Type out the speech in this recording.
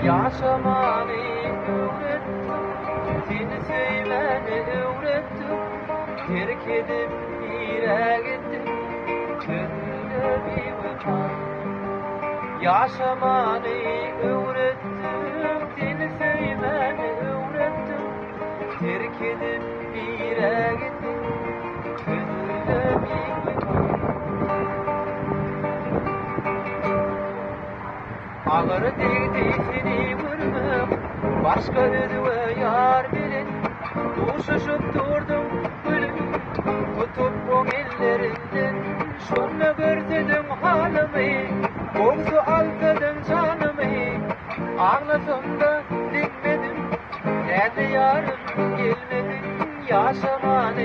Yaşamanı öğrettim, seni sevmeni öğrettim. Terk edip yere gittim, gönlümde bir vefan. Yaşamanı öğrettim, seni sevmeni öğrettim. Terk edip yere gittim, gönlümde bir vefan. Ağır değdi seni vurmam, başka ödüve yar bilin. Uşuşup durdum gülüm, tutup o ellerinden. Şunu görsedim halımı, koğzu alsadım canımı. Ağlasam da dinmedim, nerede yarım gelmedin. Yaşamanı